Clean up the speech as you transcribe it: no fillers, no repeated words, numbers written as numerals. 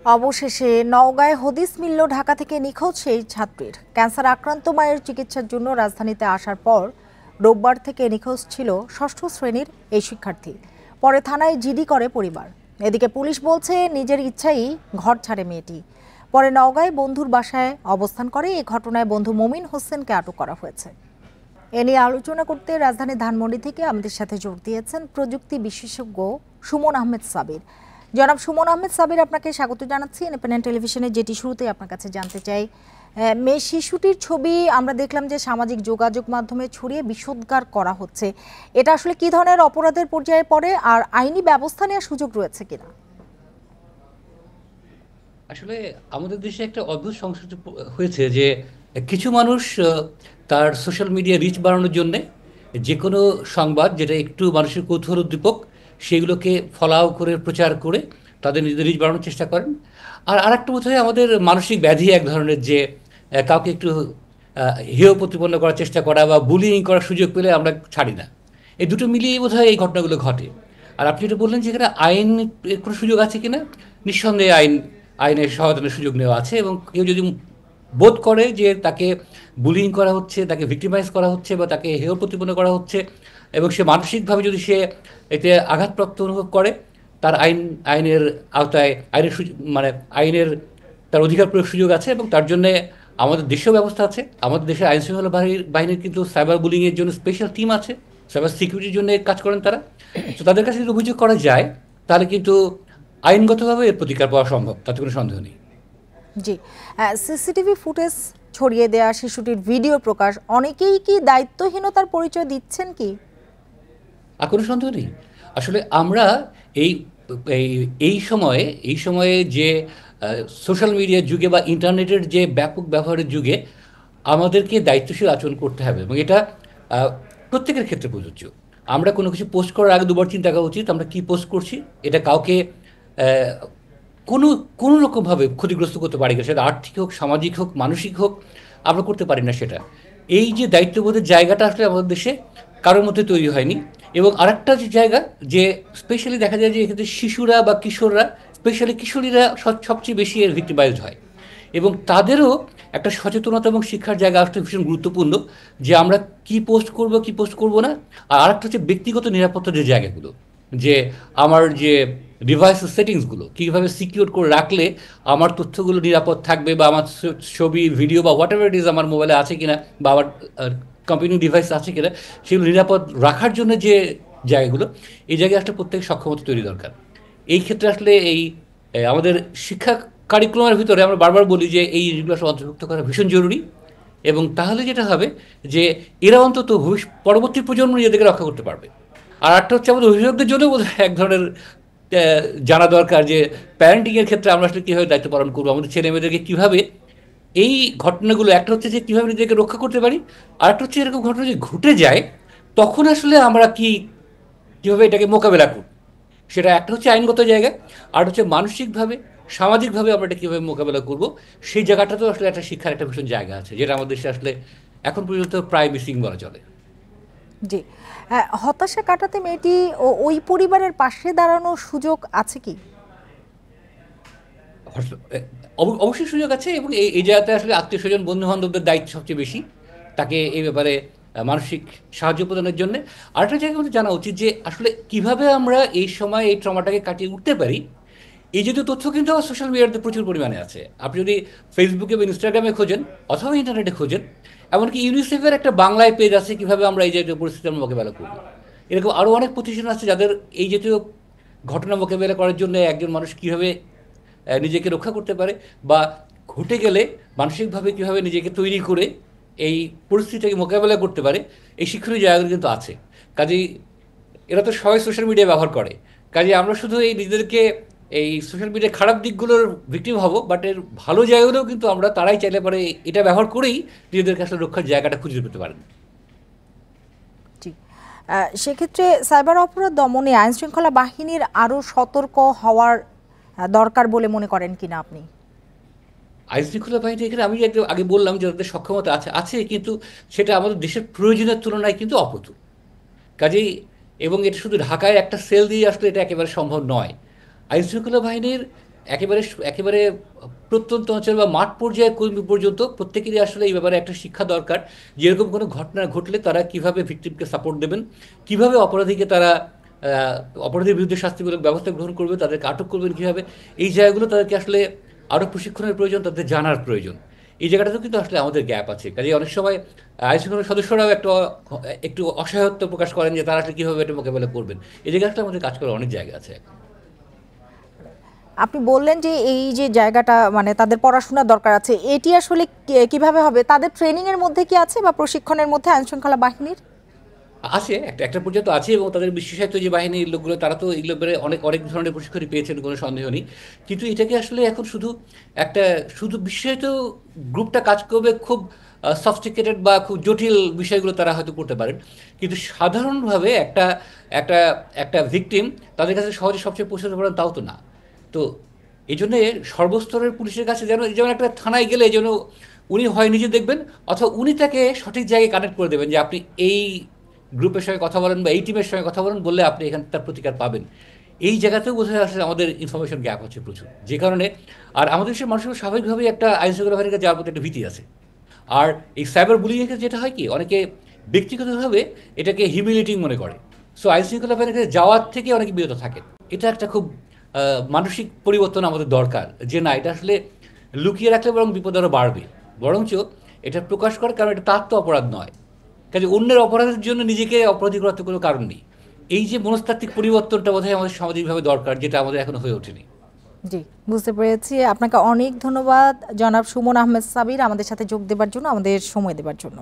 অবশেষে নওগাঁয় হদিস মিলল ঢাকা থেকে নিখোঁজ সেই ছাত্রীর। ক্যান্সার আক্রান্ত মায়ের চিকিৎসার জন্য রাজধানীতে আসার পর রোববার থেকে নিখোঁজ ছিল ষষ্ঠ শ্রেণীর এই শিক্ষার্থী। পরে থানায় জিডি করে পরিবার। এদিকে পুলিশ বলছে নিজের ইচ্ছাই ঘর ছাড়ে মেয়েটি। পরে নওগাঁয় বন্ধুর বাসায় অবস্থান করে। এই ঘটনায় বন্ধু মমিন হোসেনকে আটক করা হয়েছে। এ নিয়ে আলোচনা করতে রাজধানীর ধানমন্ডি থেকে আমাদের সাথে যোগ দিয়েছেন প্রযুক্তি বিশেষজ্ঞ সুমন আহমেদ সাবির। জনাব সুমন আহমেদ সাবির, আপনাকে স্বাগত জানাচ্ছি ইন্ডিপেন্ডেন্ট টেলিভিশনে। যেটি শুরুতে আপনার কাছে জানতে চাই, মেয়ে শিশুটির ছবি আমরা দেখলাম যে সামাজিক যোগাযোগ মাধ্যমে ছড়িয়ে বিষোদ্গার করা হচ্ছে। এটা আসলে কি ধরনের অপরাধের পর্যায়ে পড়ে, আর আইনি ব্যবস্থা নেওয়ার সুযোগ রয়েছে কিনা? আসলে আমাদের দেশে একটা অদ্ভুত সংস্কৃতি হয়েছে যে কিছু মানুষ তার সোশ্যাল মিডিয়া রিচ বাড়ানোর জন্যে যে কোনো সংবাদ যেটা একটু মানুষের কৌতূহল উদ্দীপক সেগুলোকে ফলাও করে প্রচার করে তাদের নিজেদের রিচ বাড়ানোর চেষ্টা করেন। আর আরেকটা বোধ হয় আমাদের মানসিক ব্যাধি এক ধরনের, যে কাউকে একটু হেয় প্রতিপন্ন করার চেষ্টা করা বা বুলিং করার সুযোগ পেলে আমরা ছাড়ি না। এই দুটো মিলিয়েই বোধ হয় এই ঘটনাগুলো ঘটে। আর আপনি যেটা বললেন যে এখানে আইন কোনো সুযোগ আছে কিনা, নিঃসন্দেহে আইনের সহায়তার সুযোগ নেওয়া আছে। এবং কেউ যদি বোধ করে যে তাকে বুলিং করা হচ্ছে, তাকে ভিক্টিমাইজ করা হচ্ছে বা তাকে হেয় প্রতিপন্ন করা হচ্ছে, এবং সে মানসিকভাবে যদি সে এতে আঘাতপ্রাপ্ত অনুভব করে, তার আইনের আওতায় মানে আইনের তার অধিকার প্রয়োগ সুযোগ আছে। এবং তার জন্যে আমাদের দেশেও ব্যবস্থা আছে। আমাদের দেশের আইন শৃঙ্খলা বাহিনীর কিন্তু সাইবার বুলিংয়ের জন্য স্পেশাল টিম আছে, সাইবার সিকিউরিটির জন্য কাজ করেন তারা। তো তাদের কাছে যদি অভিযোগ করা যায় তাহলে কিন্তু আইনগতভাবে এর প্রতিকার পাওয়া সম্ভব, তাতে কোনো সন্দেহ নেই। জি, সিসিটিভি ফুটেজ ছড়িয়ে দেওয়া, শিশুটির ভিডিও প্রকাশ, অনেকেই কি দায়িত্বহীনতার পরিচয় দিচ্ছেন কি? আর কোনো সন্দেহ নেই। আসলে আমরা এই এই এই সময়ে যে সোশ্যাল মিডিয়ার যুগে বা ইন্টারনেটের যে ব্যাপক ব্যবহারের যুগে আমাদেরকে দায়িত্বশীল আচরণ করতে হবে, এবং এটা আহ, প্রত্যেকের ক্ষেত্রে প্রযোজ্য। আমরা কোনো কিছু পোস্ট করার আগে দুবার চিন্তা করা উচিত আমরা কি পোস্ট করছি, এটা কাউকে আহ, কোনো কোনো রকমভাবে ক্ষতিগ্রস্ত করতে পারি কিনা, সেটা আর্থিক হোক, সামাজিক হোক, মানসিক হোক, আমরা করতে পারি না সেটা। এই যে দায়িত্ববোধের জায়গাটা আসলে আমাদের দেশে কারোর মধ্যে তৈরি হয়নি। এবং আরেকটা যে জায়গা, যে স্পেশালি দেখা যায় যে এক্ষেত্রে শিশুরা বা কিশোররা, স্পেশালি কিশোরীরা সবচেয়ে বেশি এর ভিক্টিমাইজড হয়। এবং তাদেরও একটা সচেতনতা এবং শিক্ষার জায়গা আসলে ভীষণ গুরুত্বপূর্ণ, যে আমরা কি পোস্ট করব কি পোস্ট করব না। আর আরেকটা হচ্ছে ব্যক্তিগত নিরাপত্তার যে জায়গাগুলো, যে আমার যে ডিভাইসের সেটিংসগুলো কীভাবে সিকিউর করে রাখলে আমার তথ্যগুলো নিরাপদ থাকবে, বা আমার ছবি, ভিডিও বা হোয়াট এভার ইট ইজ আমার মোবাইলে আছে কিনা বা আমার কম্পিউটার ডিভাইস আছে কিনা, সেগুলো নিরাপদ রাখার জন্য যে জায়গাগুলো, এই জায়গায় আসলে প্রত্যেক সক্ষমতা তৈরি দরকার। এই ক্ষেত্রে আসলে আমাদের শিক্ষা কারিকুলামের ভিতরে আমরা বারবার বলি যে এই জিনিসগুলো আসলে অন্তর্ভুক্ত করা ভীষণ জরুরি। এবং তাহলে যেটা হবে যে এরা অন্তত পরবর্তী প্রজন্ম নিজেদেরকে রক্ষা করতে পারবে। আর একটা হচ্ছে আমাদের অভিভাবকদের জন্য বোধহয় এক ধরনের জানা দরকার যে প্যারেন্টিংয়ের ক্ষেত্রে আমরা আসলে কীভাবে দায়িত্ব পালন করবো, আমাদের ছেলে মেয়েদেরকে কীভাবে এই ঘটনাগুলো, একটা হচ্ছে যে কীভাবে নিজেদেরকে রক্ষা করতে পারি, আর একটা হচ্ছে এরকম ঘটনা যদি ঘটে যায় তখন আসলে আমরা কীভাবে এটাকে মোকাবেলা করব। সেটা একটা হচ্ছে আইনগত জায়গা, আর হচ্ছে মানসিকভাবে, সামাজিকভাবে আমরা এটা কীভাবে মোকাবেলা করব, সেই জায়গাটাতেও আসলে একটা শিক্ষার একটা ভীষণ জায়গা আছে, যেটা আমাদের দেশে আসলে এখন পর্যন্ত প্রায় মিসিং বলা চলে। জি, হতাশা কাটাতে মেয়েটি ও ওই পরিবারের পাশে দাঁড়ানোর সুযোগ আছে কি? অবশ্যই সুযোগ আছে। এবং এই জায়গাতে আসলে আত্মীয় স্বজন, বন্ধু বান্ধবদের দায়িত্ব সবচেয়ে বেশি, তাকে এই ব্যাপারে মানসিক সাহায্য প্রদানের জন্য। আরেকটা জায়গায় আমাদের জানা উচিত যে আসলে কিভাবে আমরা এই সময় এই ট্রমাটাকে কাটিয়ে উঠতে পারি। এই জাতীয় তথ্য কিন্তু আমার সোশ্যাল মিডিয়াতে প্রচুর পরিমাণে আছে। আপনি যদি ফেসবুকে বা ইনস্টাগ্রামে খোঁজেন অথবা ইন্টারনেটে খোঁজেন, এমনকি ইউনিসেফের একটা বাংলায় পেজ আছে কীভাবে আমরা এই জাতীয় পরিস্থিতি আমরা মোকাবেলা করব। এরকম আরও অনেক প্রতিষ্ঠান আছে যাদের এই জাতীয় ঘটনা মোকাবেলা করার জন্য একজন মানুষ কীভাবে নিজেকে রক্ষা করতে পারে, বা ঘটে গেলে মানসিকভাবে কীভাবে নিজেকে তৈরি করে এই পরিস্থিতিটাকে মোকাবেলা করতে পারে, এই শিক্ষণীয় জায়গাগুলো কিন্তু আছে। কাজেই এরা তো সবাই সোশ্যাল মিডিয়া ব্যবহার করে, কাজে আমরা শুধু এই নিজেদেরকে এই সোশ্যাল মিডিয়ার খারাপ দিকগুলোর ভিক্টিম হব, বাট এর ভালো জায়গাগুলোও কিন্তু আমরা তারাই চাইলে পারে এটা ব্যবহার করেই নিজেদেরকে আসলে রক্ষার জায়গাটা খুঁজে পেতে পারেন। জি, সেক্ষেত্রে সাইবার অপরাধ দমনে আইন শৃঙ্খলা বাহিনীর আরও সতর্ক হওয়ার দরকার বলে মনে করেন কিনা আপনি? আইন শৃঙ্খলা বাহিনী এখানে আমি একটু আগে বললাম যে তাদের সক্ষমতা আছে আছে, কিন্তু সেটা আমাদের দেশের প্রয়োজনের তুলনায় কিন্তু অপ্রতুল। কাজেই এবং এটা শুধু ঢাকায় একটা সেল দিয়ে আসলে এটা একেবারে সম্ভব নয়। আইনশৃঙ্খলা বাহিনীর একেবারে একেবারে প্রত্যন্ত অঞ্চল বা মাঠ পর্যায়ের কর্মী পর্যন্ত প্রত্যেকেরই আসলে এই ব্যাপারে একটা শিক্ষা দরকার, যে এরকম কোনো ঘটনা ঘটলে তারা কিভাবে ভিকটিমকে সাপোর্ট দেবেন, কিভাবে অপরাধীকে তারা অপরাধীর বিরুদ্ধে শাস্তিমূলক ব্যবস্থা গ্রহণ করবে, তাদেরকে আটক করবেন কীভাবে, এই জায়গাগুলো তাদেরকে আসলে আরও প্রশিক্ষণের প্রয়োজন, তাদের জানার প্রয়োজন। এই জায়গাটাতেও কিন্তু আসলে আমাদের গ্যাপ আছে। কাজে অনেক সময় আইনশৃঙ্খলা সদস্যরাও একটু অসহায়ত্ব প্রকাশ করেন যে তারা আসলে কীভাবে এটা মোকাবেলা করবেন। এই জায়গাটা আমাদের কাজ করার অনেক জায়গা আছে। আপনি বললেন যে এই যে জায়গাটা মানে তাদের পড়াশোনার দরকার আছে, এটি আসলে কিভাবে হবে? তাদের ট্রেনিং এর মধ্যে কি আছে বা প্রশিক্ষণের মধ্যে আইন শৃঙ্খলা বাহিনীর? আছে, একটা পর্যায়ে তো আছে, এবং তাদের বিশেষায়িত যে বাহিনীর লোকগুলো তারা তো এগুলো ব্যাপারে অনেক অনেক ধরনের প্রশিক্ষণই পেয়েছেন, কোনো সন্দেহ নেই। কিন্তু এটাকে আসলে এখন শুধু বিশেষায়িত গ্রুপটা কাজ করবে খুব সফিস্টিকেটেড বা খুব জটিল বিষয়গুলো তারা হয়তো করতে পারেন, কিন্তু সাধারণভাবে একটা একটা একটা ভিকটিম তাদের কাছে সহজে সবচেয়ে পৌঁছাতে পারেন তাও তো না। তো এই জন্যে সর্বস্তরের পুলিশের কাছে যেমন একটা থানায় গেলে যেন উনি হয় নিজে দেখবেন, অথবা উনি তাকে সঠিক জায়গায় কানেক্ট করে দেবেন যে আপনি এই গ্রুপের সঙ্গে কথা বলেন বা এই টিমের সঙ্গে কথা বলেন, বললে আপনি এখানে তার প্রতিকার পাবেন। এই জায়গাতেও বোঝা আসলে আমাদের ইনফরমেশন গ্যাপ হচ্ছে প্রচুর, যে কারণে আর আমাদের দেশের মানুষের স্বাভাবিকভাবেই একটা আইন শৃঙ্খলা বাহিনীর কাছে যাওয়ার প্রতি একটা ভীতি আছে। আর এই সাইবার বুলিংয়ের ক্ষেত্রে যেটা হয় কি, অনেকে ব্যক্তিগতভাবে এটাকে হিউমিলিটিং মনে করে। সো আইন শৃঙ্খলা বাহিনীর কাছে যাওয়ার থেকে অনেকে বিরত থাকে। এটা একটা খুব মানসিক পরিবর্তন আমাদের দরকার, যে না, এটা আসলে লুকিয়ে রাখলে বরং বিপদ আরও বাড়বে, বরঞ্চ এটা প্রকাশ করে, কারণ এটা তার তো অপরাধ নয়। কাজে অন্যের অপরাধের জন্য নিজেকে অপরাধী করার তো কোনো কারণ নেই। এই যে মনস্তাত্ত্বিক পরিবর্তনটা বোধহয় আমাদের সামাজিকভাবে দরকার, যেটা আমাদের এখনো হয়ে ওঠেনি। জি, বুঝতে পেরেছি। আপনাকে অনেক ধন্যবাদ জনাব সুমন আহমেদ সাবির, আমাদের সাথে যোগ দেবার জন্য, আমাদের সময় দেবার জন্য।